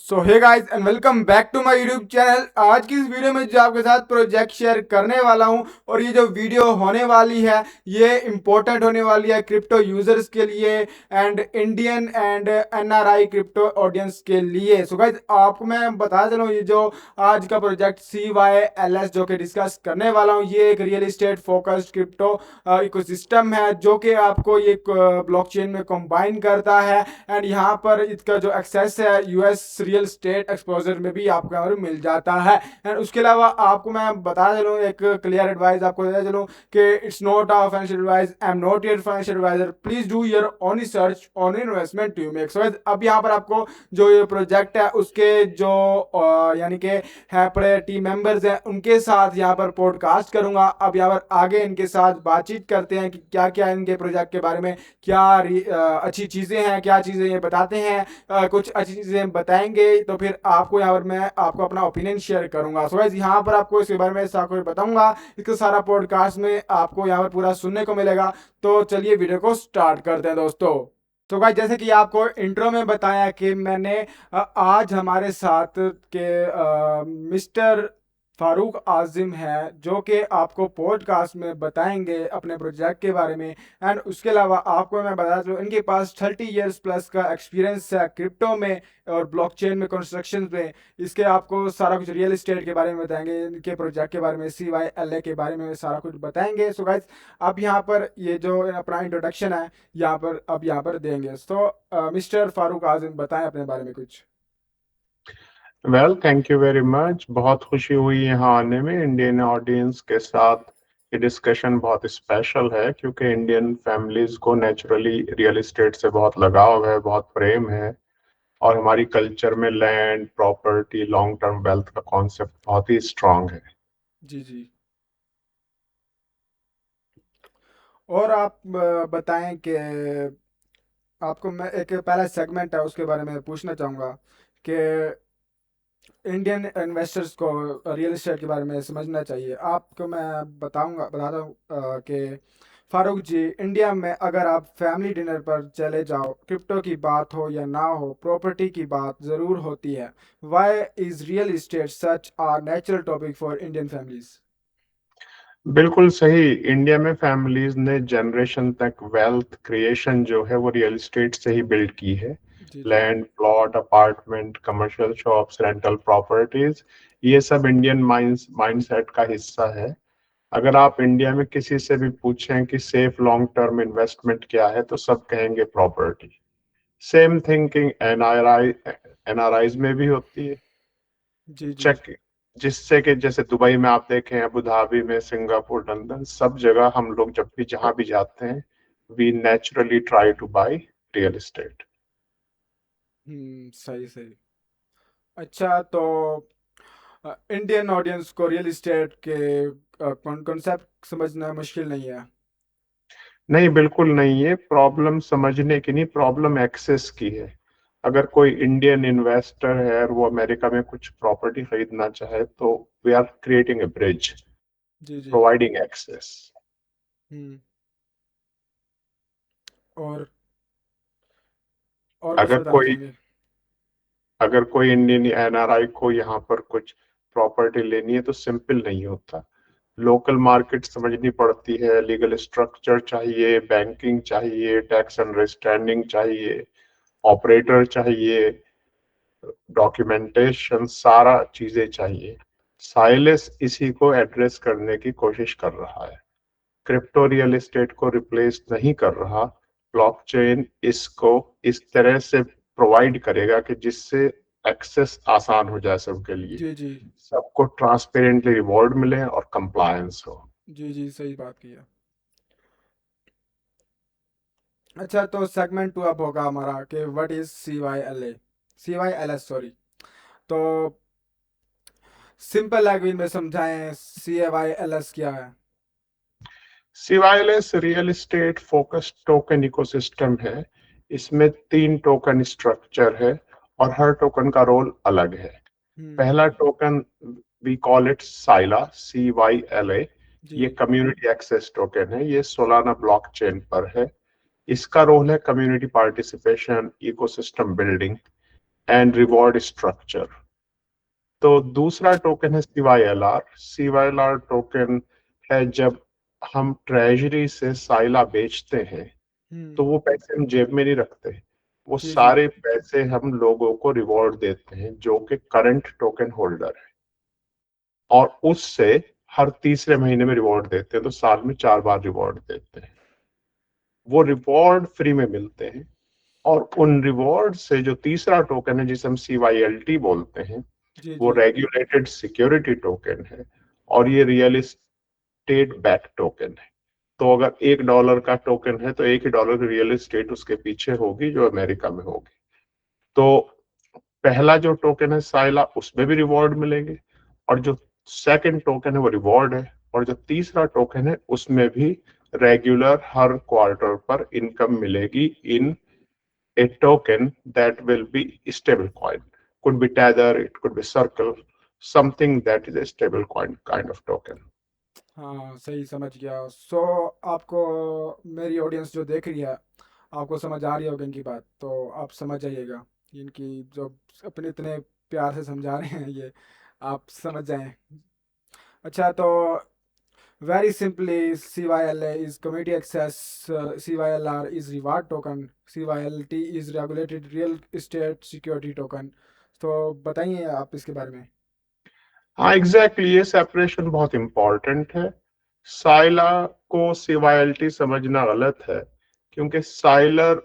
So hey guys and welcome back to my YouTube channel. आज की इस video में जो आपके साथ प्रोजेक्ट शेयर करने वाला हूं और ये जो वीडियो होने वाली है ये इम्पोर्टेंट होने वाली है क्रिप्टो यूजर्स के लिए and Indian and NRI crypto audience के लिए। सो गाइस आपको मैं बता चलूं ये जो आज का प्रोजेक्ट CYLS जो कि डिस्कस करने वाला हूं ये एक real estate focused crypto ecosystem है जो कि आपको ये ब्लॉकचेन में कंबाइन करता है एंड यहाँ पर इसका जो एक्सेस है यूएस रियल स्टेट एक्सपोजर में भी आपको यहाँ पर मिल जाता है। एंड उसके अलावा आपको मैं बता चलूँ एक क्लियर एडवाइस आपको देता चलूँ कि it's not a financial advice, I am not your financial advisor, please do your own research on investment you make. So अब यहाँ पर आपको जो ये प्रोजेक्ट है उसके जो यानी कि है बड़े टीम मेंबर्स हैं उनके साथ यहाँ पर पॉडकास्ट करूंगा। अब यहाँ पर आगे इनके साथ बातचीत करते हैं कि क्या क्या इनके प्रोजेक्ट के बारे में क्या अच्छी चीज़ें हैं, क्या चीज़ें ये बताते हैं, कुछ अच्छी चीज़ें बताएंगे तो फिर आपको यहाँ पर मैं आपको अपना ओपिनियन शेयर करूंगा। सो गाइस यहाँ पर आपको इसके बारे में सारा कुछ बताऊंगा, इसका सारा पॉडकास्ट में आपको यहाँ पर पूरा सुनने को मिलेगा। तो चलिए वीडियो को स्टार्ट करते हैं दोस्तों। तो गाइस जैसे कि आपको इंट्रो में बताया कि मैंने आज हमारे साथ के मिस्टर फारूक आजिम है जो कि आपको पॉडकास्ट में बताएंगे अपने प्रोजेक्ट के बारे में। एंड उसके अलावा आपको मैं बता दूं इनके पास 30 इयर्स प्लस का एक्सपीरियंस है क्रिप्टो में और ब्लॉकचेन में, कंस्ट्रक्शन में। इसके आपको सारा कुछ रियल एस्टेट के बारे में बताएंगे, इनके प्रोजेक्ट के बारे में, CYLA के बारे में सारा कुछ बताएंगे। सो गाइस अब यहाँ पर ये जो अपना इंट्रोडक्शन है यहाँ पर देंगे। तो मिस्टर फारूक आजिम बताएं अपने बारे में कुछ। Thank you very much. बहुत खुशी हुई यहाँ आने में। इंडियन ऑडियंस के साथ ये डिस्कशन बहुत स्पेशल है क्योंकि इंडियन फैमिलीज को नेचुरली रियल एस्टेट से बहुत लगाव है, बहुत प्रेम है, और हमारी कल्चर में land property long term wealth का कॉन्सेप्ट बहुत ही स्ट्रांग है। जी जी। और आप बताएं कि आपको मैं एक पहला सेगमेंट है उसके बारे में पूछना चाहूँगा कि इंडियन इन्वेस्टर्स को रियल एस्टेट के बारे में समझना चाहिए। आपको मैं बताता हूँ कि फारूक जी, इंडिया में अगर आप फैमिली डिनर पर चले जाओ, क्रिप्टो की बात हो या ना हो, प्रॉपर्टी की बात ज़रूर होती है। Why is real estate such a natural topic for Indian families? बिल्कुल सही। इंडिया में फैमिलीज ने जनरेशन तक वेल्थ क्रिएशन जो है वो रियल एस्टेट से ही बिल्ड की है। जी जी। Land, plot, apartment, commercial shops, rental properties, ये सब इंडियन माइंडसेट का हिस्सा है। अगर आप इंडिया में किसी से भी पूछें कि सेफ लॉन्ग टर्म इन्वेस्टमेंट क्या है तो सब कहेंगे प्रॉपर्टी। सेम थिंकिंग एनआरआईज में भी होती है। जी जी। चेक जिससे कि जैसे दुबई में आप देखें, अबू धाबी में, सिंगापुर, लंदन, सब जगह हम लोग जब भी जहां भी जाते हैं we naturally try to buy real estate. सही सही। अच्छा तो इंडियन ऑडियंस को रियल एस्टेट के कॉन्सेप्ट समझना मुश्किल नहीं है? नहीं, बिल्कुल नहीं। है प्रॉब्लम समझने की नहीं, प्रॉब्लम एक्सेस की है। अगर कोई इंडियन इन्वेस्टर है और वो अमेरिका में कुछ प्रॉपर्टी खरीदना चाहे तो we are creating a bridge, जी जी। Providing access. हम्म। और और कुछ अगर बताना कोई चाहेंगे? अगर कोई इंडियन एनआरआई को यहाँ पर कुछ प्रॉपर्टी लेनी है तो सिंपल नहीं होता। लोकल मार्केट समझनी पड़ती है, लीगल स्ट्रक्चर चाहिए, बैंकिंग चाहिए, टैक्स अंडरस्टैंडिंग चाहिए, ऑपरेटर चाहिए, डॉक्यूमेंटेशन, सारा चीजें चाहिए। साइलेस इसी को एड्रेस करने की कोशिश कर रहा है। क्रिप्टो रियल एस्टेट को रिप्लेस नहीं कर रहा। ब्लॉकचेन इसको इस तरह से प्रोवाइड करेगा कि जिससे एक्सेस आसान हो जाए सबके लिए, जी जी। सबको ट्रांसपेरेंटली रिवॉर्ड मिले और कंप्लायंस हो। जी जी, सही बात किया। अच्छा तो सेगमेंट टू अब होगा हमारा कि व्हाट इज CYLS, सॉरी। तो सिंपल लैंग्वेज में समझाएं CYLS क्या है? C Y L S real estate focused token ecosystem है। इसमें 3 टोकन स्ट्रक्चर है और हर टोकन का रोल अलग है। हम्म। पहला token we call it Cyla, CYLA। जी ये कम्युनिटी एक्सेस टोकन है, ये सोलाना ब्लॉकचेन पर है। इसका रोल है community participation, ecosystem building. And reward structure. तो दूसरा टोकन है CYLR। CYLR टोकन है जब हम ट्रेजरी से साइला बेचते हैं हम्म। तो वो पैसे हम जेब में नहीं रखते, वो जी जी। सारे पैसे हम लोगों को रिवॉर्ड देते हैं जो कि करंट टोकन होल्डर है, और उससे हर तीसरे महीने में रिवॉर्ड देते हैं, तो साल में 4 बार रिवॉर्ड देते हैं। वो रिवॉर्ड फ्री में मिलते हैं, और उन रिवॉर्ड से जो तीसरा टोकन है जिसे हम CYLT बोलते हैं, जी वो जी। रेगुलेटेड सिक्योरिटी टोकन है, और ये रियल एस्टेट बैक टोकन है। तो अगर $1 का टोकन है तो $1 की रियल एस्टेट उसके पीछे होगी जो अमेरिका में होगी। तो पहला जो टोकन है साइला, उसमें भी रिवॉर्ड मिलेंगे, और जो सेकंड टोकन है वो रिवॉर्ड है, और जो तीसरा टोकन है उसमें भी रेगुलर हर क्वार्टर पर इनकम मिलेगी इन a token that will be stable coin. Could be Tether, it could be Circle, something that is a stable coin kind of token. हाँ सही समझ गया। सो आपको, मेरी ऑडियंस जो देख रही है, आपको समझ आ रही होगी इनकी बात, तो आप समझ जाइएगा। इनकी जो अपने इतने प्यार से समझा रहे हैं ये, आप समझ जाएं। अच्छा तो very simply, CYLA is community access, CYLR is reward token, CYLT is regulated real estate security token. तो बताइए आप इसके बारे में। हाँ एग्जैक्टली, ये सेपरेशन बहुत इंपॉर्टेंट है। साइला को CYLT समझना गलत है, क्योंकि साइलर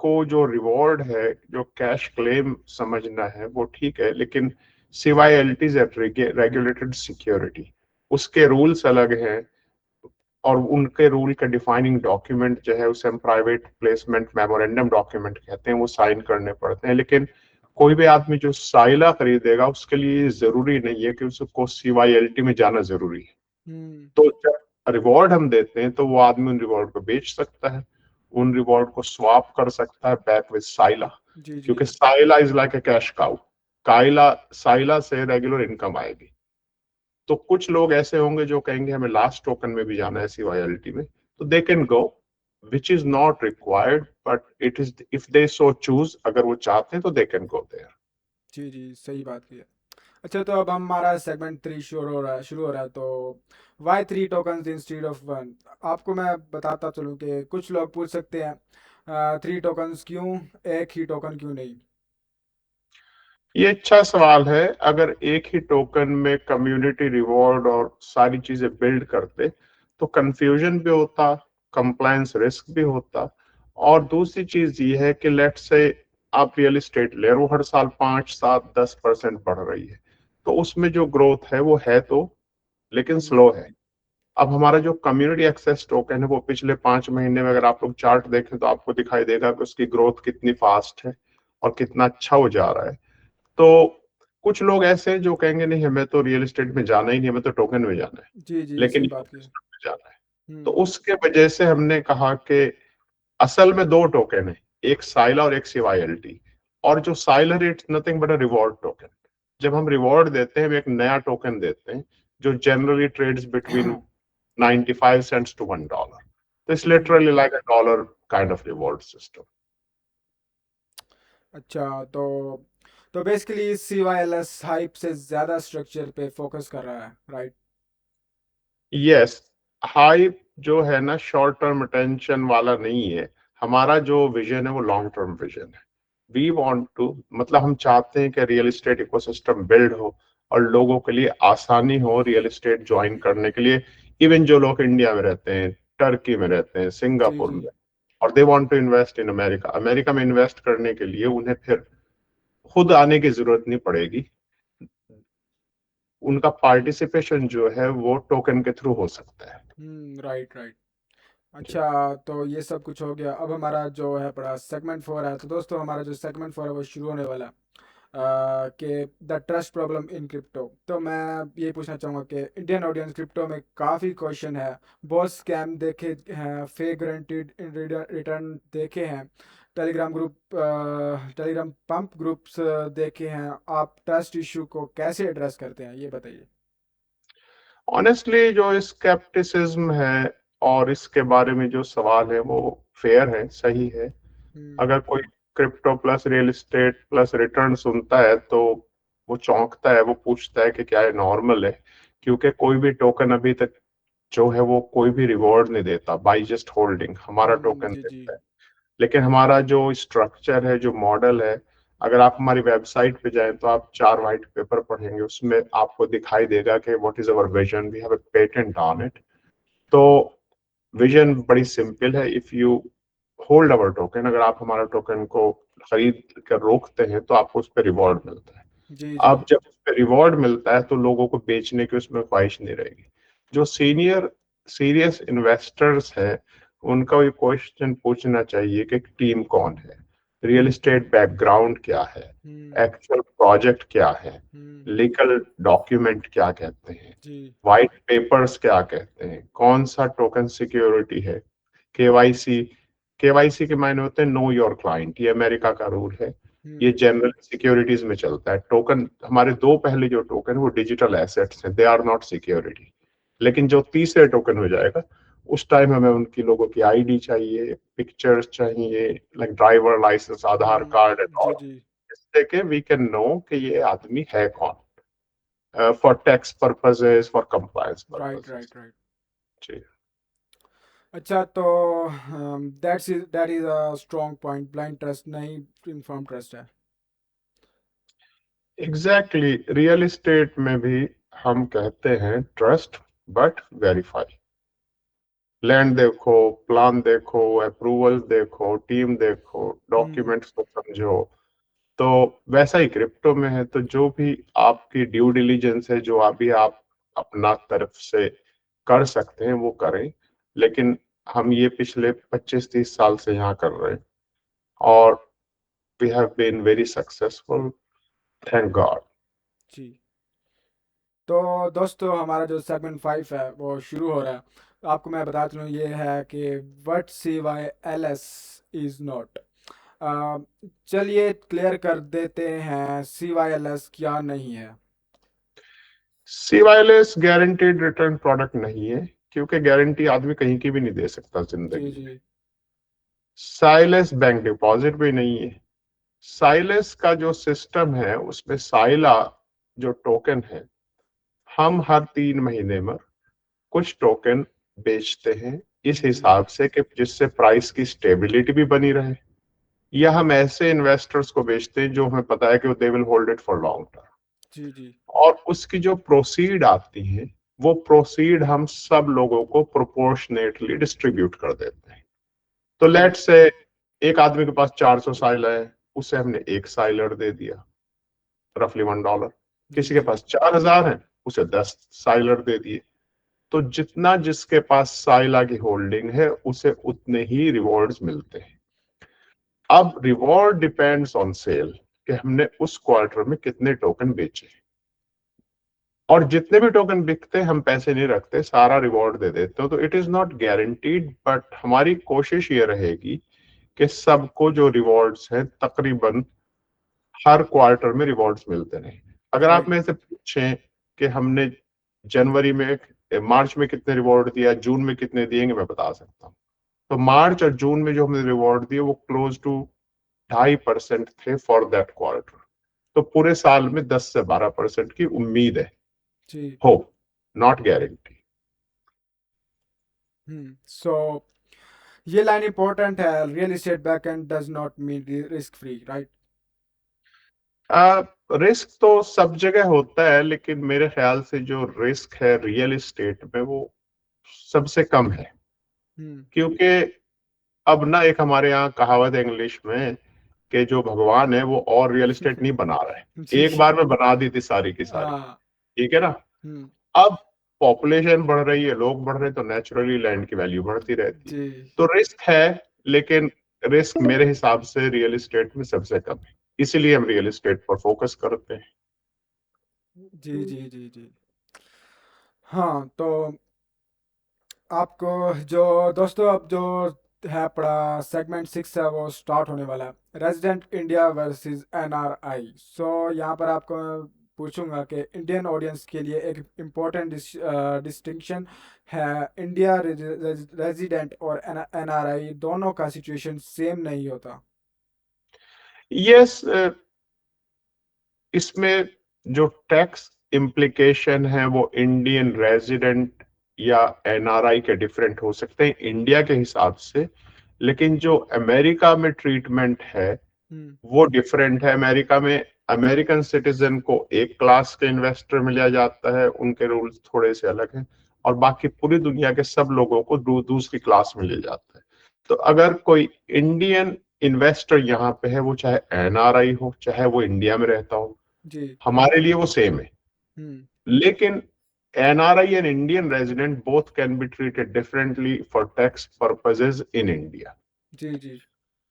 को जो रिवॉर्ड है, जो कैश क्लेम समझना है वो ठीक है, लेकिन CYLT इज रेगुलेटेड सिक्योरिटी, उसके रूल्स अलग हैं, और उनके रूल के डिफाइनिंग डॉक्यूमेंट जो है उसे हम प्राइवेट प्लेसमेंट मेमोरेंडम डॉक्यूमेंट कहते हैं, वो साइन करने पड़ते हैं। लेकिन कोई भी आदमी जो साइला खरीदेगा उसके लिए जरूरी नहीं है कि उसको CYLT में जाना जरूरी है। हम्म। तो जब रिवॉर्ड हम देते हैं तो वो आदमी उन रिवॉर्ड को बेच सकता है, उन रिवॉर्ड को स्वैप कर सकता है बैक विद साइला, जी जी। क्योंकि Cyla is like a cash cow. काइला साइला से रेगुलर इनकम आएगी। तो कुछ लोग ऐसे होंगे जो कहेंगे हमें लास्ट टोकन में भी जाना है CYLT में, तो they can go, which is not required, but it is if they so choose, अगर वो चाहते हैं तो दे कैन गो देयर। जी जी, सही बात की है। अच्छा तो अब हमारा सेगमेंट 3 शुरू हो रहा है तो वाई 3 टोकन्स इंस्टीड ऑफ 1। आपको मैं बताता चलूँ कि कुछ लोग पूछ सकते हैं 3 टोकन्स क्यों, एक ही टोकन क्यों नहीं। ये अच्छा सवाल है। अगर एक ही टोकन में कम्युनिटी रिवॉर्ड और सारी चीजें बिल्ड करते तो कंफ्यूजन भी होता, कंप्लायंस रिस्क भी होता, और दूसरी चीज ये है कि लेट से आप रियल एस्टेट ले, वो हर साल 5 7 10% बढ़ रही है, तो उसमें जो ग्रोथ है वो है तो, लेकिन हम्म। स्लो है। अब हमारा जो कम्युनिटी एक्सेस टोकन है वो पिछले 5 महीने में अगर आप लोग चार्ट देखें तो आपको दिखाई देगा कि उसकी ग्रोथ कितनी फास्ट है और कितना अच्छा हो जा रहा है। तो कुछ लोग ऐसे हैं जो कहेंगे नहीं हमें तो रियल एस्टेट में जाना ही नहीं, हमें तो टोकन में जाना है, जी जी, लेकिन सही बात की। सिस्टम में जाना है। तो हम्म। उसके वजह से हमने कहा कि असल में 2 टोकन है, एक साइला और एक CYLT। और जो साइलर it's nothing but a reward token. जब हम रिवॉर्ड देते हैं हम एक नया टोकन देते हैं जो generally trades between 95 cents to $1. तो it's hmm. Literally like a dollar kind of reward system. अच्छा तो बेसिकली CYLS हाइप से ज़्यादा स्ट्रक्चर पे फोकस कर रहा है, राइट। यस, हाइप जो है ना शॉर्ट टर्म अटेंशन वाला नहीं है। हमारा जो विजन है वो लॉन्ग टर्म विजन है। वी वांट टू, मतलब हम चाहते हैं कि रियल एस्टेट इकोसिस्टम बिल्ड हो और लोगों के लिए आसानी हो रियल एस्टेट ज्वाइन करने के लिए। इवन जो लोग इंडिया में रहते हैं, टर्की में रहते हैं, जी सिंगापुर जी। में, और they want to invest in America, America में इन्वेस्ट करने के लिए उन्हें फिर खुद आने की जरूरत नहीं पड़ेगी। उनका पार्टिसिपेशन जो है वो टोकन के थ्रू हो सकता है। Right right. अच्छा तो ये सब कुछ हो गया। अब हमारा जो है पड़ा सेगमेंट 4 है। तो दोस्तों हमारा जो सेगमेंट 4 है वो शुरू होने वाला है कि the trust problem in crypto. तो मैं ये पूछना चाहूँगा कि इंडियन ऑडियंस, क्रिप्टो में काफ़ी क्वेश्चन है, बहुत स्कैम देखे हैं, फेक गारंटीड रिटर्न देखे हैं, टेलीग्राम पंप ग्रुप्स देखे हैं। आप ट्रस्ट इशू को कैसे एड्रेस करते हैं ये बताइए। ऑनेस्टली जो स्केप्टिसिज्म है और इसके बारे में जो सवाल है वो फेयर है, सही है। हम्म। अगर कोई crypto plus real estate plus return सुनता है तो वो चौंकता है, वो पूछता है कि क्या ये नॉर्मल है, क्योंकि कोई भी टोकन अभी तक जो है वो कोई भी रिवॉर्ड नहीं देता बाई जस्ट होल्डिंग, हमारा टोकन जी जी। देता है। लेकिन हमारा जो स्ट्रक्चर है, जो मॉडल है, अगर आप हमारी वेबसाइट पे जाएं तो आप 4 वाइट पेपर पढ़ेंगे, उसमें आपको दिखाई देगा कि what is our vision, we have a patent on it. तो विजन बड़ी सिंपल है, if you hold our token, अगर आप हमारा टोकन को खरीद कर रोकते हैं तो आपको उस पर रिवॉर्ड मिलता है। जी जी। अब जब उस पर रिवॉर्ड मिलता है तो लोगों को बेचने की उसमें ख्वाहिश नहीं रहेगी। जो सीरियस इन्वेस्टर्स है, उनका ये क्वेश्चन पूछना चाहिए कि टीम कौन है, रियल एस्टेट बैकग्राउंड क्या है, हम्म एक्चुअल प्रोजेक्ट क्या है, हम्म। लीगल डॉक्यूमेंट क्या कहते हैं, जी वाइट पेपर्स क्या कहते हैं, कौन सा टोकन सिक्योरिटी है, केवाईसी। केवाईसी के मायने होते हैं नो योर क्लाइंट, ये अमेरिका का रूल है। ये हम्म। जनरल सिक्योरिटीज में चलता है। टोकन, हमारे दो पहले जो टोकन वो डिजिटल एसेट्स हैं, दे आर नॉट सिक्योरिटी। लेकिन जो तीसरे टोकन हो जाएगा, उस टाइम हमें उनकी लोगों की आईडी चाहिए, पिक्चर्स चाहिए, like driver licence, Aadhaar card and जी ऑल, जी। जिससे कि वी कैन नो कि ये आदमी है कौन, for tax purposes, for compliance right purposes. Right right. जी। अच्छा तो that is a strong point, blind trust नहीं, इन्फॉर्म ट्रस्ट है। एग्जैक्टली, रियल एस्टेट में भी हम कहते हैं ट्रस्ट बट वेरीफाई। लैंड देखो, प्लान देखो, अप्रूवल देखो, टीम देखो, हम्म डॉक्यूमेंट्स को समझो। तो वैसा ही क्रिप्टो में है, तो जो भी आपकी ड्यू डिलीजेंस है, जो अभी आप अपना तरफ से कर सकते हैं वो करें। लेकिन हम ये पिछले 25-30 साल से यहाँ कर रहे हैं, और we have been very successful, thank God. जी। तो दोस्तों हमारा जो सेगमेंट 5 है वो शुरू हो रहा है। तो आपको मैं बता दूँ ये है कि वट CYLS इज़ नॉट। चलिए क्लियर कर देते हैं CYLS क्या नहीं है। सीवाईएलएस गारंटीड रिटर्न प्रोडक्ट नहीं है, क्योंकि गारंटी आदमी कहीं की भी नहीं दे सकता जी जिंदगी में। जी। साइलेस बैंक डिपॉजिट भी नहीं है। साइलेस का जो सिस्टम है उसमें साइला जो टोकन है, हम हर 3 महीने में कुछ टोकन बेचते हैं, इस जी हिसाब से कि जिससे प्राइस की स्टेबिलिटी भी बनी रहे, या हम ऐसे इन्वेस्टर्स को बेचते हैं जो हमें पता है कि they will hold it for long term. जी जी। और उसकी जो प्रोसीड आती है, वो प्रोसीड हम सब लोगों को प्रोपोर्शनेटली डिस्ट्रीब्यूट कर देते हैं। तो जी लेट से एक आदमी के पास 400 साइलर है, उसे हमने एक साइलर दे दिया, रफली $1। जी। किसी के जी पास 4,000 है, उसे 10 साइलर दे दिए। तो जितना जिसके पास साइला की होल्डिंग है, उसे उतने ही रिवॉर्ड्स मिलते हैं। अब रिवॉर्ड डिपेंड्स ऑन सेल, कि हमने उस क्वार्टर में कितने टोकन बेचे। और जितने भी टोकन बिकते हैं हम पैसे नहीं रखते, सारा रिवॉर्ड दे देते हो। तो it is not guaranteed, but हमारी कोशिश ये रहेगी कि सबको जो रिवॉर्ड्स हैं तकरीबन हर क्वार्टर में रिवॉर्ड्स मिलते रहे। अगर आप राइट। मेरे से पूछें कि हमने जनवरी में, मार्च में कितने रिवॉर्ड दिया, जून में कितने दिएंगे, मैं बता सकता हूँ। तो मार्च और जून में जो हमने रिवॉर्ड दिए वो क्लोज टू 2.5% थे फॉर दैट क्वार्टर। तो पूरे साल में 10 से 12% की उम्मीद है, जी। Hope, not guarantee. सो ये लाइन इंपॉर्टेंट है, real estate backend does not mean risk free, right. Risk तो सब जगह होता है, लेकिन मेरे ख्याल से जो रिस्क है रियल एस्टेट में वो सबसे कम है। हम्म क्योंकि अब ना, एक हमारे यहाँ कहावत है इंग्लिश में कि जो भगवान है वो और रियल एस्टेट नहीं बना रहा है, जी। एक बार में बना दी थी सारी की सारी। हाँ। ठीक है ना। हम्म। अब पॉपुलेशन बढ़ रही है, लोग बढ़ रहे हैं, तो नेचुरली लैंड की वैल्यू बढ़ती रहती है। जी तो रिस्क है, लेकिन रिस्क मेरे हिसाब से रियल एस्टेट में सबसे कम है, इसीलिए हम रियल एस्टेट पर फोकस करते हैं। जी जी जी जी। हाँ तो आपको जो दोस्तों अब जो है पड़ा सेगमेंट 6 है वो स्टार्ट होने वाला है, रेजिडेंट इंडिया वर्सेस NRI। सो यहाँ पर आपको मैं पूछूंगा कि इंडियन ऑडियंस के लिए एक इम्पोर्टेंट डिस्टिंक्शन है, इंडिया रेजिडेंट और NRI दोनों का सिचुएशन सेम नहीं होता। यस, इसमें जो टैक्स इम्प्लीकेशन है वो इंडियन रेजिडेंट या एनआरआई के डिफरेंट हो सकते हैं इंडिया के हिसाब से, लेकिन जो अमेरिका में ट्रीटमेंट है हम्म। वो डिफरेंट है। अमेरिका में अमेरिकन सिटीजन को एक क्लास के इन्वेस्टर में लिया जाता है, उनके रूल्स थोड़े से अलग हैं, और बाकी पूरी दुनिया के सब लोगों को दूसरी क्लास में लिया जाता है। तो अगर कोई इंडियन इन्वेस्टर यहाँ पे है, वो चाहे एनआरआई हो चाहे वो इंडिया में रहता हो, जी। हमारे लिए वो सेम है। हम्म। लेकिन NRI and Indian resident both can be treated differently for tax purposes in India. जी जी।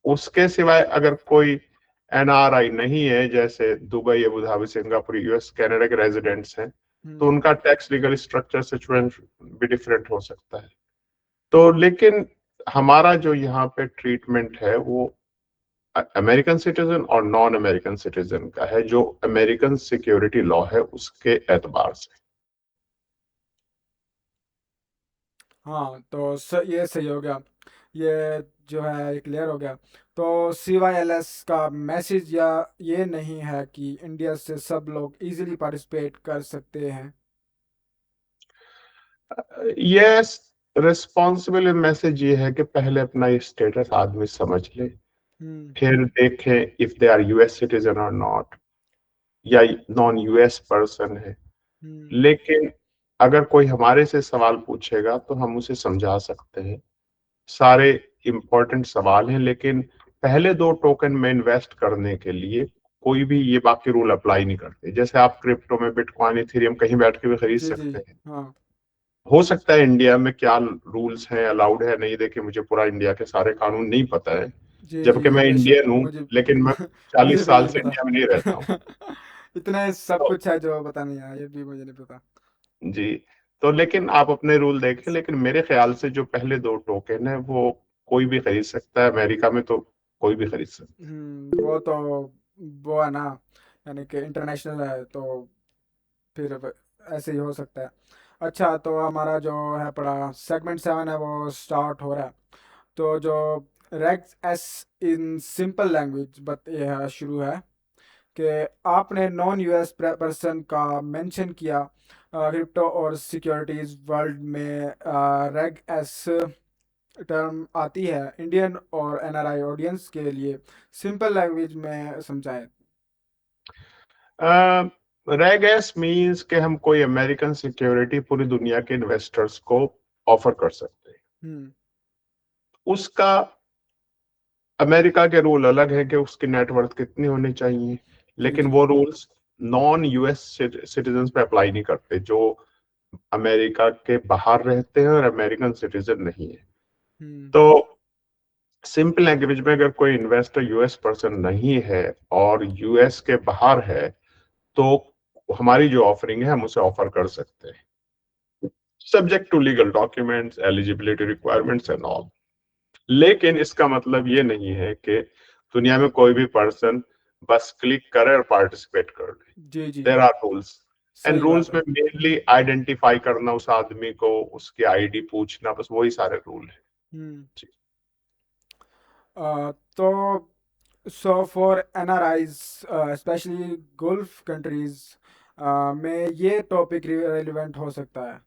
उसके सिवाय अगर कोई एनआरआई नहीं है, जैसे Dubai, Abu Dhabi, Singapore, US, Canada के रेजिडेंट्स हैं, तो हम्म। उनका टैक्स लीगल स्ट्रक्चर सिचुएशन भी डिफरेंट हो सकता है। तो लेकिन हमारा जो यहाँ पे ट्रीटमेंट है वो अमेरिकन सिटीजन और नॉन अमेरिकन सिटीजन का है, जो अमेरिकन सिक्योरिटी लॉ है उसके एतबार से। हाँ तो ये सही हो गया, ये जो है ये क्लियर हो गया। तो CYLS का मैसेज या ये नहीं है कि इंडिया से सब लोग इजीली पार्टिसिपेट कर सकते हैं। यस, रिस्पॉन्सिबल मैसेज ये है कि पहले अपना स्टेटस आदमी समझ ले, हम्म। फिर देखें if they are US citizen और नॉट, या नॉन यूएस पर्सन है। हम्म। लेकिन अगर कोई हमारे से सवाल पूछेगा तो हम उसे समझा सकते हैं। सारे इंपॉर्टेंट सवाल हैं, लेकिन पहले दो टोकन में इन्वेस्ट करने के लिए कोई भी ये बाकी रूल अप्लाई नहीं करते। जैसे आप क्रिप्टो में बिटकॉइन, इथेरियम कहीं बैठ के भी खरीद जी जी। सकते हैं। हाँ। हो सकता है इंडिया में क्या रूल्स हैं, अलाउड है नहीं, देखिए मुझे पूरा इंडिया के सारे कानून नहीं पता है, जी जबकि जी मैं बेशक इंडियन हूँ, मुझे लेकिन मैं मुझे 40 भी साल नहीं से इंडिया में नहीं रहता हूँ। पता। इतने सब तो कुछ है जो पता नहीं है, ये भी मुझे नहीं पता। जी, तो लेकिन आप अपने रूल देखें, लेकिन मेरे ख्याल से जो पहले दो टोकन है वो कोई भी खरीद सकता है। अमेरिका में तो कोई भी खरीद सकता वो तो वो है ना, यानी कि इंटरनेशनल है तो फिर ऐसे ही हो सकता है। अच्छा तो हमारा जो है पड़ा सेगमेंट 7 है वो स्टार्ट हो रहा है। तो जो regs S in simple language but ये है शुरू है कि आपने नॉन यूएस पर्सन का मेंशन किया क्रिप्टो और सिक्योरिटीज वर्ल्ड में रेग एस टर्म आती है इंडियन और एनआरआई ऑडियंस के लिए सिंपल लैंग्वेज में समझाएं। है। रेगेस मींस कि हम कोई अमेरिकन सिक्योरिटी पूरी दुनिया के इन्वेस्टर्स को ऑफर कर सकते हैं। हम्म। उसका अमेरिका के रूल अलग है कि उसकी नेटवर्थ कितनी होनी चाहिए, जी लेकिन जी। वो रूल्स नॉन यूएस सिटीजन पे अप्लाई नहीं करते, जो अमेरिका के बाहर रहते हैं और अमेरिकन सिटीजन नहीं है। हम्म। तो सिंपल लैंग्वेज में अगर कोई इन्वेस्टर यूएस पर्सन नहीं है और यूएस के बाहर है, तो हमारी जो ऑफरिंग है हम उसे ऑफर कर सकते हैं, subject to legal documents, eligibility requirements and all. लेकिन इसका मतलब ये नहीं है कि दुनिया में कोई भी पर्सन बस क्लिक करे और पार्टिसिपेट कर ले। जी जी। देयर आर रूल्स, एंड सही बात रूल्स है। में मेनली आइडेंटिफाई करना उस आदमी को, उसकी आईडी पूछना, बस वही सारे रूल है। हम्म। तो so for NRIs specially gulf countries में ये टॉपिक रेलिवेंट हो सकता है।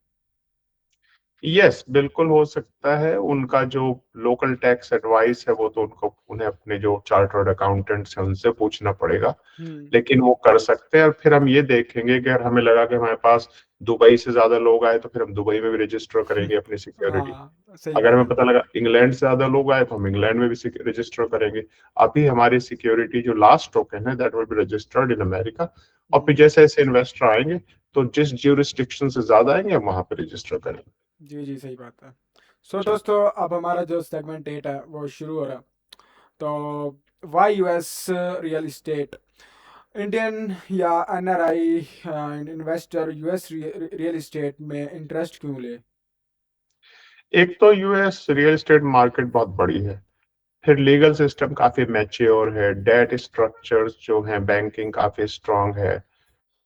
यस, बिल्कुल हो सकता है। उनका जो लोकल टैक्स एडवाइस है वो तो उनको, उन्हें अपने जो चार्टर्ड अकाउंटेंट्स हैं उनसे पूछना पड़ेगा, हम्म। लेकिन वो कर सकते हैं। और फिर हम ये देखेंगे कि अगर हमें लगा कि हमारे पास दुबई से ज्यादा लोग आए तो फिर हम दुबई में भी रजिस्टर करेंगे अपनी सिक्योरिटी। हाँ सही अगर बात हमें है। पता लगा इंग्लैंड से ज्यादा लोग आए तो हम इंग्लैंड में भी रजिस्टर करेंगे। अभी हमारी सिक्योरिटी जो लास्ट टोकन है that will be registered in America, और फिर हम्म। जैसे जैसे इन्वेस्टर आएंगे तो जिस ज्यूरिस्डिक्शन से ज्यादा आएंगे हम वहां पे रजिस्टर करेंगे। जी जी सही बात है। सो जी। दोस्तों अब हमारा जो सेगमेंट 8 है वो शुरू हो रहा है। तो why US real estate, Indian या NRI investor US real estate में इंटरेस्ट क्यों ले। एक तो यूएस रियल एस्टेट मार्केट बहुत बड़ी है, फिर लीगल सिस्टम काफी मैच्योर है, डेट स्ट्रक्चर्स जो हैं बैंकिंग काफी स्ट्रांग है,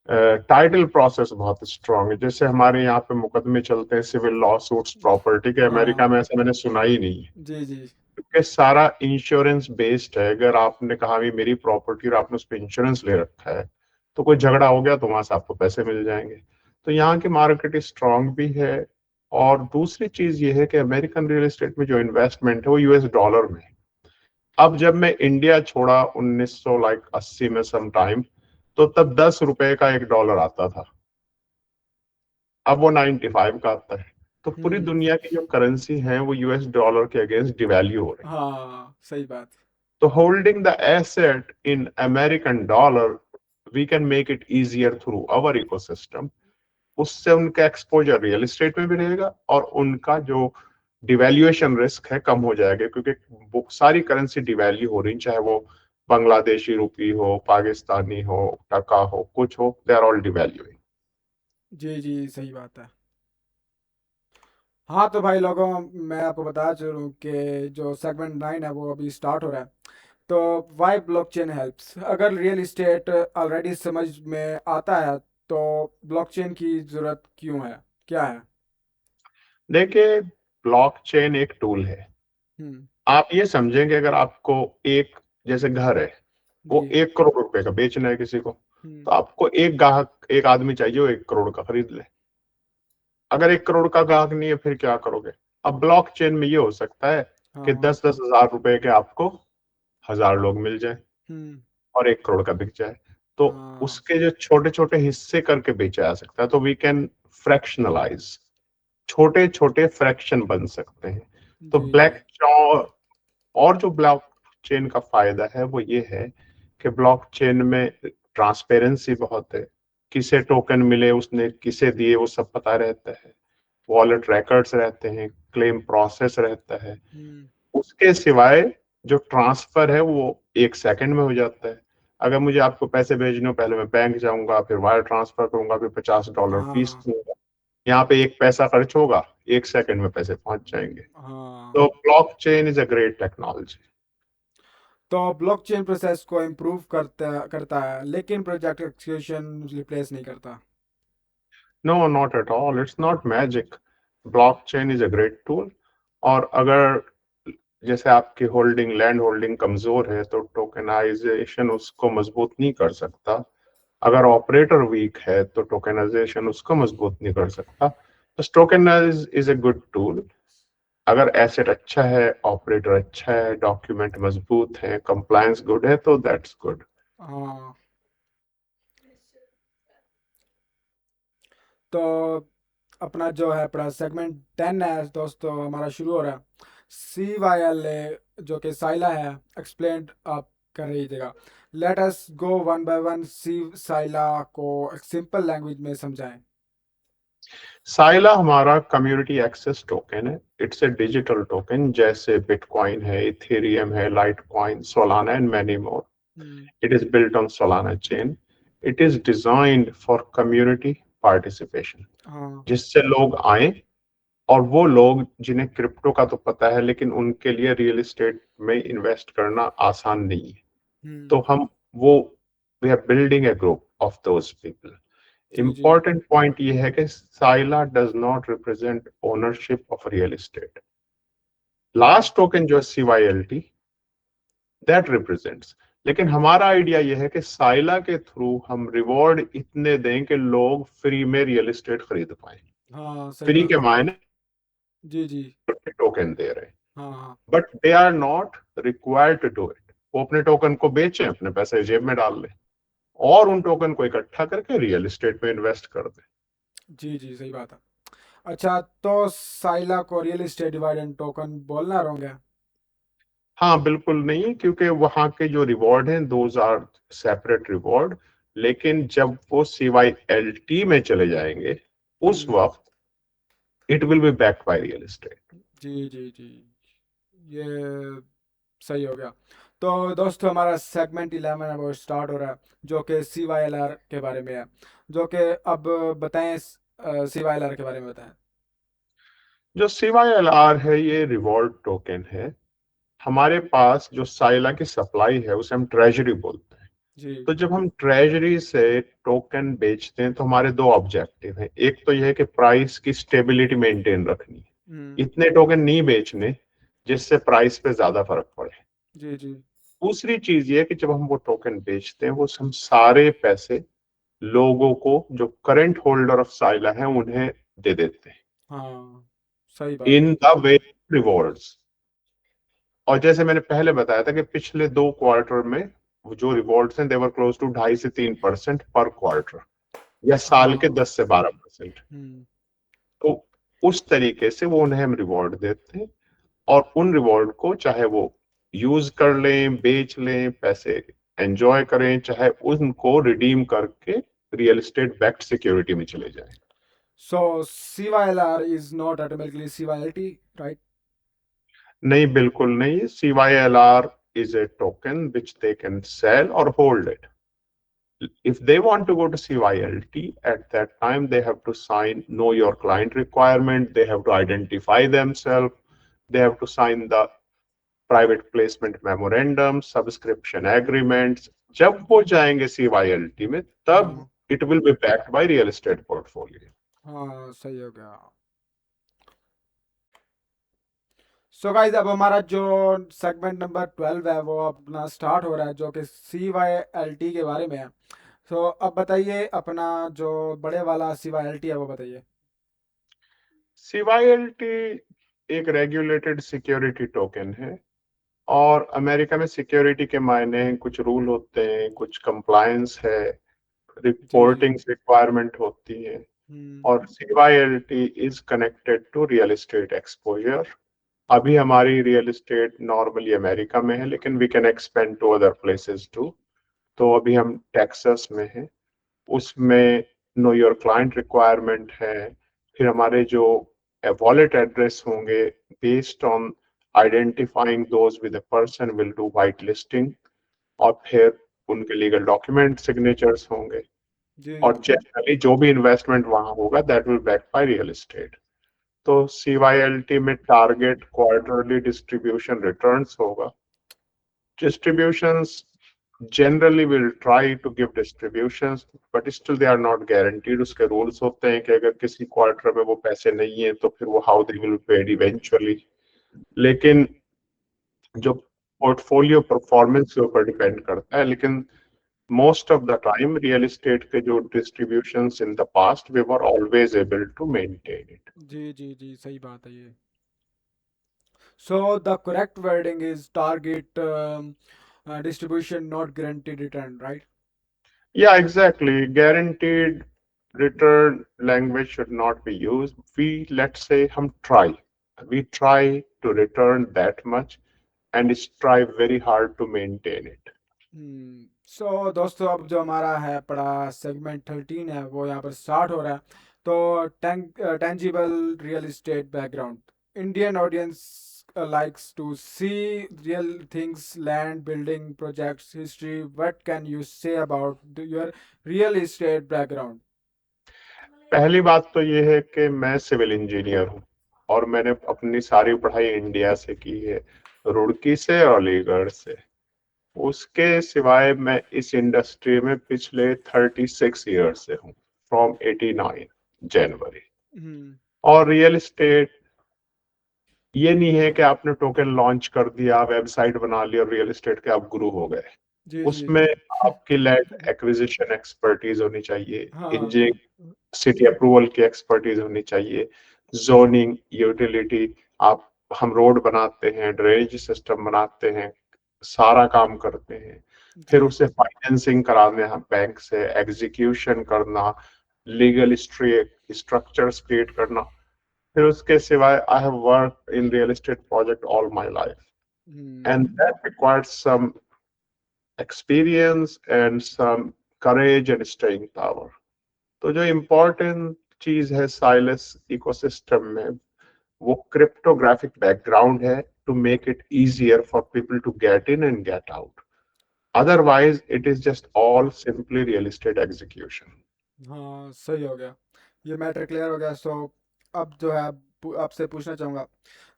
टाइटल प्रोसेस बहुत स्ट्रांग है। जैसे हमारे यहाँ पे मुकदमे चलते हैं सिविल लॉ सूट्स प्रॉपर्टी के, अमेरिका हाँ। में ऐसा मैंने सुना ही नहीं है। जी जी। क्योंकि सारा इंश्योरेंस बेस्ड है। अगर आपने कहा भी मेरी प्रॉपर्टी और आपने उस पर इंश्योरेंस ले रखा है, तो कोई झगड़ा हो गया तो वहां से आपको पैसे मिल जाएंगे। तो यहाँ की मार्केट स्ट्रांग भी है। और दूसरी चीज ये है कि अमेरिकन रियल एस्टेट में जो इन्वेस्टमेंट है वो यूएस डॉलर में है। अब जब मैं इंडिया छोड़ा 1980 में सम टाइम, तो तब 10 रुपए का $1 आता था। अब वो 95 का आता है। तो पूरी हम्म। दुनिया की जो करेंसी है वो यूएस डॉलर के अगेंस्ट डिवैल्यू हो रही है। हाँ, सही बात। तो holding the asset in American dollar, we can make it easier through our ecosystem. उससे उनका एक्सपोजर रियल एस्टेट में भी रहेगा और उनका जो डिवैल्यूएशन रिस्क है कम हो जाएगा, क्योंकि वो सारी करेंसी डिवैल्यू हो रही, चाहे वो बांग्लादेशी रुपी हो, पाकिस्तानी हो, टका हो, कुछ हो, दे आर ऑल डिवैल्यूइंग। जी जी, सही बात है। हाँ तो भाई लोगों, मैं आपको बता चलूँ कि जो सेगमेंट 9 है वो अभी स्टार्ट हो रहा है। तो वाई ब्लॉकचेन हेल्प्स, अगर रियल इस्टेट ऑलरेडी समझ में आता है तो ब्लॉकचेन की ज़रूरत क्यों है, क्या है? देखिए, ब्लॉकचेन एक टूल है। हम्म। आप ये समझेंगे, अगर आपको एक, जैसे घर है, वो जी। 1 करोड़ रुपए का बेचना है किसी को, हम्म। तो आपको एक ग्राहक, एक आदमी चाहिए वो 1 करोड़ का खरीद ले। अगर 1 करोड़ का ग्राहक नहीं है फिर क्या करोगे? अब ब्लॉकचेन में ये हो सकता है कि हाँ। 10-10 हजार रुपए के आपको 1,000 लोग मिल जाए हम्म। और 1 करोड़ का बिक जाए। तो हाँ। उसके जो छोटे छोटे हिस्से करके बेचा जा सकता है, तो वी कैन फ्रैक्शनलाइज, छोटे छोटे फ्रैक्शन बन सकते हैं। तो जी जी। और जो ब्लॉकचेन का फायदा है वो ये है कि ब्लॉकचेन में ट्रांसपेरेंसी बहुत है। किसे टोकन मिले, उसने किसे दिए, वो सब पता रहता है। वॉलेट रिकॉर्ड्स रहते हैं, क्लेम प्रोसेस रहता है। हम्म। उसके सिवाय जो ट्रांसफर है वो 1 सेकंड में हो जाता है। अगर मुझे आपको पैसे भेजने हो, पहले मैं बैंक जाऊंगा, फिर वायर ट्रांसफर करूंगा, फिर $50 फीस हाँ। दूंगा। यहाँ पे एक पैसा खर्च होगा, 1 सेकंड में पैसे पहुंच जाएंगे। हाँ। तो blockchain is a great technology. तो ब्लॉकचेन प्रोसेस को इम्प्रूव करता करता है लेकिन प्रोजेक्ट एक्सक्यूशन रिप्लेस नहीं करता। No, not at all, it's not magic. Blockchain is a great tool. और अगर जैसे आपकी होल्डिंग, लैंड होल्डिंग कमजोर है, तो टोकेनाइजेशन उसको मजबूत नहीं कर सकता। अगर ऑपरेटर वीक है तो टोकेनाइजेशन उसको मजबूत नहीं कर सकता। बस tokenize is a good tool. अगर एसेट अच्छा है, ऑपरेटर अच्छा है, डॉक्यूमेंट मजबूत है, कंप्लायंस गुड है, तो दैट्स गुड। हाँ। तो अपना जो है अपना सेगमेंट 10 है दोस्तों, हमारा शुरू हो रहा है। सी वाई एल ए, जो कि साइला है, एक्सप्लेन आप कर रही। Let us go one by one, सी साइला को एक सिंपल लैंग्वेज में समझाएं। साइला हमारा कम्युनिटी एक्सेस टोकन है। इट्स ए डिजिटल टोकन, जैसे बिटकॉइन है, इथेरियम है, Litecoin, Solana and many more. Hmm. It is built on Solana chain. It is designed for community participation, हाँ। जिससे लोग आए। और वो लोग जिन्हें क्रिप्टो का तो पता है, लेकिन उनके लिए रियल एस्टेट में इन्वेस्ट करना आसान नहीं है। हम्म। तो हम वो we are building a group of those people. जी जी। इंपॉर्टेंट पॉइंट ये है कि Cyla does not represent ownership of real estate. हम्म। लास्ट टोकन जो CYLT, दैट रिप्रेजेंट्स। लेकिन हमारा आइडिया यह है कि साइला के थ्रू हम रिवॉर्ड इतने दें कि लोग फ्री में रियल एस्टेट खरीद पाए। हाँ, सही फ्री बात के है। मायने जी जी। टोकन दे रहे हैं, हाँ हाँ। But they are not required to do it. वो अपने टोकन को बेचें, अपने पैसे जेब में डाल लें और उन टोकन को इकट्ठा करके रियल एस्टेट में इन्वेस्ट कर दें। जी जी, सही बात है। अच्छा, तो साइला को real estate divide and token बोलना रॉन्ग है? हाँ, बिल्कुल नहीं, क्योंकि वहां के जो रिवॉर्ड हैं दोज आर सेपरेट रिवॉर्ड। लेकिन जब वो CYLT में चले जाएंगे, उस हम्म। वक्त it will be backed by real estate. जी जी जी, ये सही हो गया। तो दोस्तों, हमारा सेगमेंट 11 है वो स्टार्ट हो रहा है, जो कि सी वाई एल आर के बारे में है। जो कि अब बताएं, सी वाई एल आर के बारे में बताएं। जो CYLR है ये रिवॉर्ड टोकन है। हमारे पास जो साइला की सप्लाई है उसे हम ट्रेजरी बोलते हैं। जी। तो जब हम ट्रेजरी से टोकन बेचते हैं तो हमारे दो ऑब्जेक्टिव हैं। एक तो यह है कि प्राइस की स्टेबिलिटी मेंटेन रखनी है, हम्म। इतने टोकन नहीं बेचने जिससे प्राइस पे ज्यादा फर्क पड़े। जी जी। दूसरी चीज ये है कि जब हम वो टोकन बेचते हैं वो हम सारे पैसे लोगों को जो करंट होल्डर ऑफ साइला है उन्हें दे देते हैं हाँ, सही बात है। In the way rewards. और जैसे मैंने पहले बताया था कि पिछले 2 क्वार्टर में वो जो रिवॉर्ड्स हैं देवर क्लोज टू 2.5 से 3% पर क्वार्टर, या साल के हाँ। 10 से 12%। हम्म। तो उस तरीके से वो उन्हें हम रिवॉर्ड देते हैं, और उन रिवॉर्ड को चाहे वो यूज कर लें, बेच लें, पैसे एंजॉय करें, चाहे उनको रिडीम करके रियल एस्टेट बैक्ड सिक्योरिटी में चले जाएं। So CYLR is not automatically CYLT, right? नहीं, बिल्कुल नहीं। CYLR is a token which they can sell और hold it. If they want to go to CYLT, at that time they have to sign know your client requirement, they have to identify themselves, they have to sign the private placement memorandum, subscription agreements. जब वो जाएंगे CYLT में तब हाँ it will be backed by real estate portfolio. हाँ, सही हो गया। सो गाइस, अब हमारा जो सेगमेंट नंबर 12 है वो अपना स्टार्ट हो रहा है, जो कि CYLT के बारे में है। सो अब बताइए, अपना जो बड़े वाला CYLT है वो बताइए। CYLT एक रेगुलेटेड सिक्योरिटी टोकन है, और अमेरिका में सिक्योरिटी के मायने कुछ रूल होते हैं, कुछ कंप्लायंस है, जी जी। रिपोर्टिंग रिक्वायरमेंट होती है। हम्म। और CYLT is connected to real estate exposure. अभी हमारी रियल एस्टेट नॉर्मली अमेरिका में है, लेकिन we can expand to other places too. तो अभी हम टेक्सास में हैं, उसमें नो योर क्लाइंट रिक्वायरमेंट है। फिर हमारे जो वॉलेट एड्रेस होंगे, based on identifying those with person will do white listing. और फिर उनके लीगल डॉक्यूमेंट सिग्नेचर्स होंगे। जी और जनरली जो भी इन्वेस्टमेंट वहां होगा that will back by real estate. तो CYLT में टारगेट क्वार्टरली डिस्ट्रीब्यूशन रिटर्न्स होगा। Distributions generally will try to give distributions, but still they are not guaranteed. उसके रूल्स होते हैं कि अगर किसी क्वार्टर में वो पैसे नहीं है तो फिर वो how they will paid eventually. लेकिन जो पोर्टफोलियो परफॉर्मेंस के ऊपर डिपेंड करता है। लेकिन most of the time real estate के जो distributions in the past we were always able to maintain it. जी जी जी, सही बात है ये। So the correct wording is target distribution, not guaranteed return, right? Yeah, exactly. Guaranteed return language should not be used. We, let's say, try. We try to return that much and strive very hard to maintain it. सो दोस्तों, अब जो हमारा है पड़ा segment 13 है वो यहाँ पर स्टार्ट हो रहा है। तो tangible real estate background. Indian audience likes to see real things, land, building, projects, history. What can you say about your real estate background? पहली बात तो ये है कि मैं सिविल इंजीनियर हूँ, और मैंने अपनी सारी पढ़ाई इंडिया से की है, रुड़की से और अलीगढ़ से। उसके सिवाय मैं इस इंडस्ट्री में पिछले 36 ईयर से हूँ, फ्रॉम 89 जनवरी। हम्म। और रियल एस्टेट ये नहीं है कि आपने टोकन लॉन्च कर दिया, वेबसाइट बना ली और रियल एस्टेट के आप गुरु हो गए। जी जी उसमें आपकी लैंड एक्विजिशन एक्सपर्टीज होनी चाहिए, हाँ। इंजीनियरिंग, सिटी अप्रूवल की एक्सपर्टीज होनी चाहिए, जोनिंग, यूटिलिटी। आप हम रोड बनाते हैं, ड्रेनेज सिस्टम बनाते हैं, सारा काम करते हैं। फिर जी उसे फाइनेंसिंग कराने हम बैंक से, एग्जीक्यूशन करना, लीगल स्ट्रक्चर्स क्रिएट करना। फिर उसके सिवाय I have work in real estate project all my life, and hmm. That requires some experience and some courage and staying power. तो जो इम्पोर्टेंट चीज है साइलस इकोसिस्टम में, वो क्रिप्टोग्राफिक बैकग्राउंड है, to make it easier for people to get in and get out. Otherwise it is just all simply real estate execution. हाँ, सही हो गया, ये मैटर क्लियर हो गया। सो अब जो है आपसे पूछना चाहूँगा,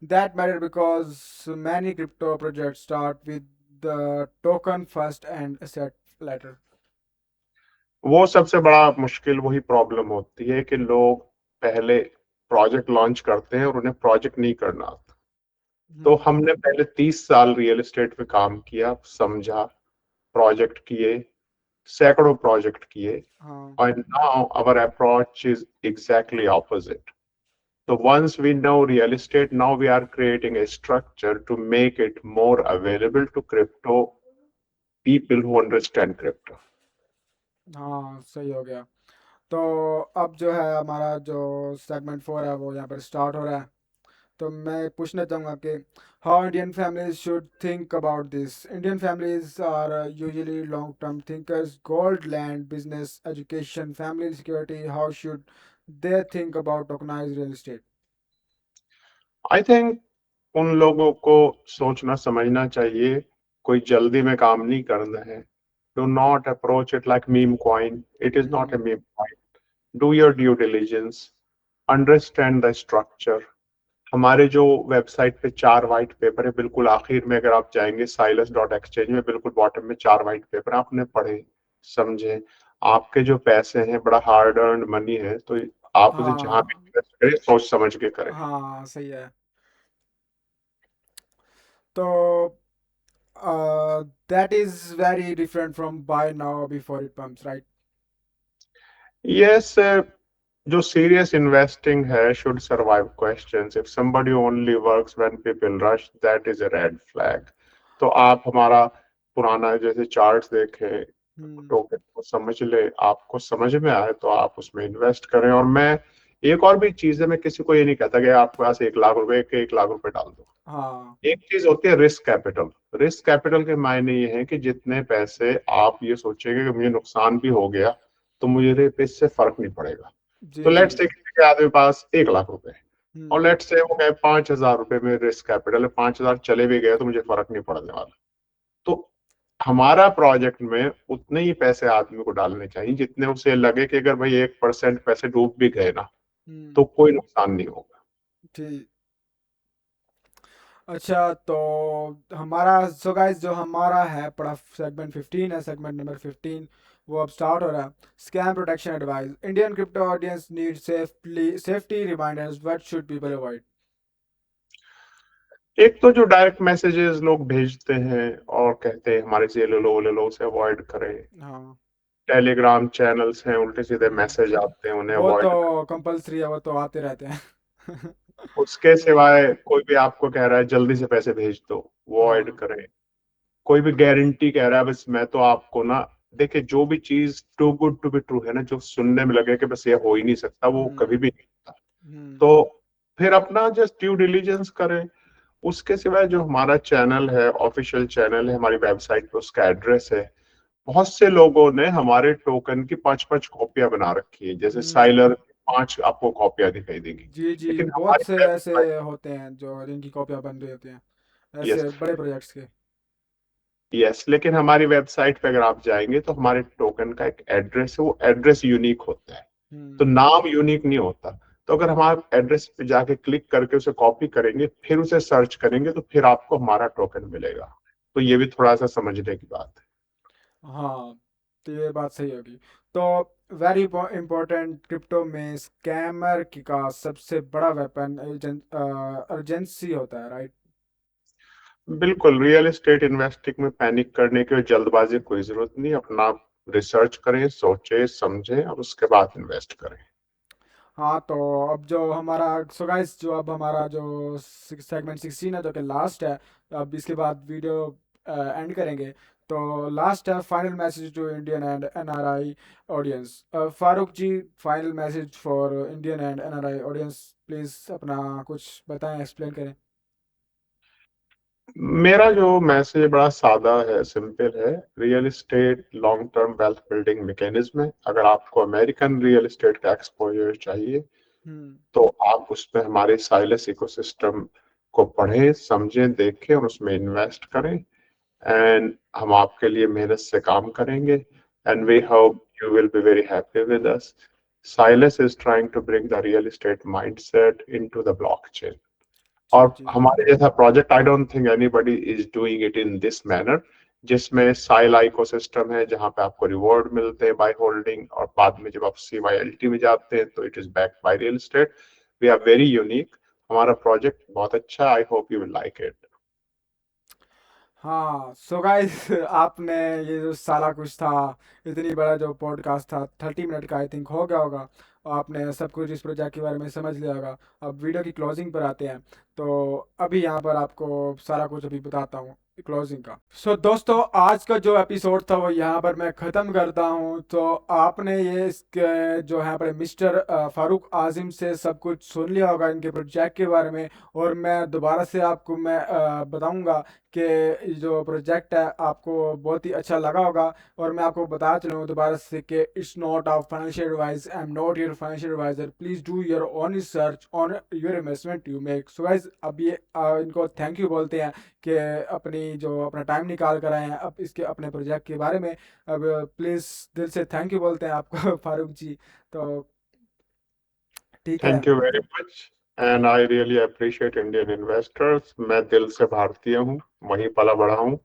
that matter because many crypto project start with the token first and asset later. वो सबसे बड़ा मुश्किल वही प्रॉब्लम होती है कि लोग पहले प्रोजेक्ट लॉन्च करते हैं और उन्हें प्रोजेक्ट नहीं करना आता। तो हम्म, हमने पहले 30 साल रियल एस्टेट पे काम किया, समझा, प्रोजेक्ट किए, सैकड़ों प्रोजेक्ट किए, हाँ and now our approach is exactly opposite. So once we know real estate, now we are creating a structure to make it more available to crypto people who understand crypto. हाँ, सही हो गया। तो अब जो है हमारा जो सेगमेंट 4 है वो यहाँ पर स्टार्ट हो रहा है। तो मैं पूछना चाहूँगा कि how Indian families should think about this. Indian families are usually long term thinkers, gold, land, business, education, family security, how should they think about tokenize real estate? I think उन लोगों को सोचना समझना चाहिए, कोई जल्दी में काम नहीं करना है. Do not approach it like meme coin. It is not a hmm, meme coin. Do your due diligence. Understand the structure. हमारे जो वेबसाइट पे 4 वाइट पेपर है, बिल्कुल आखिर में अगर आप जाएंगे silus.exchange में, बिल्कुल बॉटम में 4 वाइट पेपर आपने पढ़े, समझे. आपके जो पैसे हैं, बड़ा हार्ड अर्न मनी है, तो आप उसे जहां भी हाँ इन्वेस्ट करें सोच समझ के करें. हाँ, सही है। तो that is very different from by now before it pumps, right? Yes, जो सीरियस इन्वेस्टिंग है should survive questions. If somebody only works when people rush, that is a red flag. तो आप हमारा पुराना जैसे चार्ट्स देखें, हम्म, टोकन को समझ ले, आपको समझ में आए तो आप उसमें इन्वेस्ट करें. और मैं एक और भी चीज है, मैं किसी को ये नहीं कहता कि आपके पास 1 लाख रुपए के 1 लाख रुपए डाल दो. हाँ एक चीज होती है रिस्क कैपिटल. रिस्क कैपिटल के मायने ये है कि जितने पैसे आप ये सोचेंगे कि मुझे नुकसान भी हो गया तो मुझे पे इससे फर्क नहीं पड़ेगा. तो जी जी। लेट्स से किसी के आदमी के पास 1 लाख रुपए है, और हम्म, लेट्स से वो कहे 5,000 रुपए में रिस्क कैपिटल है, 5,000 चले भी गए तो मुझे फर्क नहीं पड़ने वाला. तो हमारा प्रोजेक्ट में उतने ही पैसे आदमी को डालने चाहिए जितने उसे लगे कि अगर भाई 1% पैसे डूब भी गए ना हम्म, तो कोई नुकसान नहीं होगा. ठीक। अच्छा, तो हमारा सो गाइस जो हमारा है पड़ा सेगमेंट 15 है, सेगमेंट नंबर 15 वो अब स्टार्ट हो रहा है। Scam protection advice, Indian crypto audience need safety reminders, what should people avoid? एक तो जो डायरेक्ट मैसेजेस लोग भेजते हैं और कहते हैं हमारे से ये ले लो, उसे अवॉइड करें. हाँ। टेलीग्राम चैनल्स हैं, उल्टे सीधे मैसेज हम्म, आते हैं, उन्हें वो तो अवॉइड करें. कंपलसरी है, वो तो आते रहते हैं। उसके तो सिवाय कोई भी आपको कह रहा है जल्दी से पैसे भेज दो, वो अवॉइड हाँ। करें. कोई भी गारंटी कह रहा है, बस मैं तो आपको ना, देखिए जो भी चीज too good to be true है ना, जो सुनने में लगे कि बस ये हो ही नहीं सकता, वो कभी हम्म, भी नहीं होता. हम्म, तो फिर अपना जस्ट ड्यू डिलीजेंस करें. उसके सिवाय जो हमारा चैनल है, ऑफिशियल चैनल है, हमारी वेबसाइट पे उसका एड्रेस है. बहुत से लोगों ने हमारे टोकन की 5-5 कॉपियां बना रखी है, जैसे हम्म, साइलर 5 आपको कॉपियां दिखाई देंगी. जी जी, लेकिन बहुत हमारी से ऐसे वेबसाइट, होते हैं जो जिनकी कॉपियाँ बन रही होती हैं, यस, ऐसे बड़े प्रोजेक्ट्स के। यस, लेकिन हमारी वेबसाइट पे अगर आप जाएंगे तो हमारे टोकन का एक एड्रेस है, वो एड्रेस यूनिक होता है. तो हम्म, नाम यूनिक नहीं होता. तो अगर हमारे एड्रेस पे जाके क्लिक करके उसे कॉपी करेंगे, फिर उसे सर्च करेंगे, तो फिर आपको हमारा टोकन मिलेगा. तो ये भी थोड़ा सा समझने की बात है. हाँ, तो ये बात सही होगी। तो वेरी इंपॉर्टेंट, क्रिप्टो में स्कैमर की का सबसे बड़ा वेपन अर्जेंसी होता है, राइट? बिल्कुल, रियल एस्टेट इन्वेस्टिंग में पैनिक करने की और जल्दबाजी की कोई जरूरत नहीं. अपना रिसर्च करें, सोचें, समझें और उसके बाद इन्वेस्ट करें. हाँ, तो अब जो हमारा सो गाइस जो अब हमारा जो सेगमेंट 16 है जो कि लास्ट है, अब इसके बाद वीडियो एंड करेंगे। तो लास्ट है final message to Indian and NRI audience. Farooq ji, final message for Indian and NRI audience, please अपना कुछ बताएं, एक्सप्लेन करें। मेरा जो मैसेज बड़ा सादा है, सिंपल है. Real estate long term wealth building mechanism है. अगर आपको अमेरिकन रियल एस्टेट का एक्सपोजर चाहिए हम्म, तो आप उसमें हमारे साइलस इकोसिस्टम को पढ़ें, समझें, देखें और उसमें इन्वेस्ट करें. एंड हम आपके लिए मेहनत से काम करेंगे. And we hmm, hope you will be very happy with us. Silas is trying to bring the real estate mindset into the blockchain. जी और जी जी। हमारे जैसा project I don't think anybody is doing it in this manner, जिसमें Saila ecosystem है जहां पे आपको reward मिलते हैं बाय होल्डिंग, और बाद में जब आप CYLT में जाते हैं तो it is backed by real estate. We are very unique. हमारा प्रोजेक्ट बहुत अच्छा है, I hope you will like it. हाँ, सो गाइस आपने ये जो सारा कुछ था, इतनी बड़ा जो पॉडकास्ट था 30 मिनट का आई थिंक हो गया होगा। आपने सब कुछ इस प्रोजेक्ट के बारे में समझ लिया होगा। अब वीडियो की क्लोजिंग पर आते हैं। तो अभी यहाँ पर आपको सारा कुछ अभी बताता हूँ क्लोजिंग का। सो दोस्तों, आज का जो एपिसोड था वो यहाँ पर मैं ख़त्म करता हूँ। तो आपने ये इसके जो यहाँ पर मिस्टर फारूक आजिम से सब कुछ सुन लिया होगा इनके प्रोजेक्ट के बारे में। और मैं दोबारा से आपको मैं बताऊँगा कि जो प्रोजेक्ट है आपको बहुत ही अच्छा लगा होगा। और मैं आपको बता चलूँ दोबारा से कि it's not a financial advice, I am not your financial advisor, please do your own research on your investment you make. So guys, अब ये इनको थैंक यू बोलते हैं कि अपनी जो अपना टाइम निकाल कर आए हैं अब इसके अपने प्रोजेक्ट के बारे में। अब प्लीज़ दिल से थैंक यू बोलते हैं आपको फारूक जी। तो ठीक है। Thank you very much and I really appreciate Indian investors. मैं दिल से भारतीय हूँ, वहीं पला बड़ा हूँ।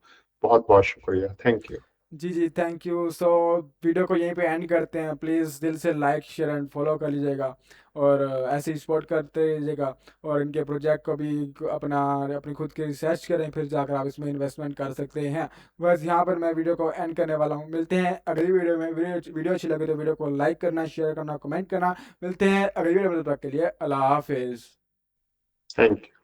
बहुत बहुत शुक्रिया, थैंक यू। जी जी, थैंक यू। सो वीडियो को यहीं पे एंड करते हैं। प्लीज़ दिल से लाइक शेयर एंड फॉलो कर लीजिएगा। और ऐसे ही सपोर्ट करते रहिएगा। और इनके प्रोजेक्ट को भी अपना अपनी खुद की रिसर्च करें, फिर जाकर आप इसमें इन्वेस्टमेंट कर सकते हैं। बस यहाँ पर मैं वीडियो को एंड करने वाला हूँ। मिलते हैं अगली वीडियो में। वीडियो अच्छी लगे तो वीडियो को लाइक करना, शेयर करना, कमेंट करना। मिलते हैं अगली वीडियो में, तब तक के लिए अल्लाह हाफिज़। Thank you.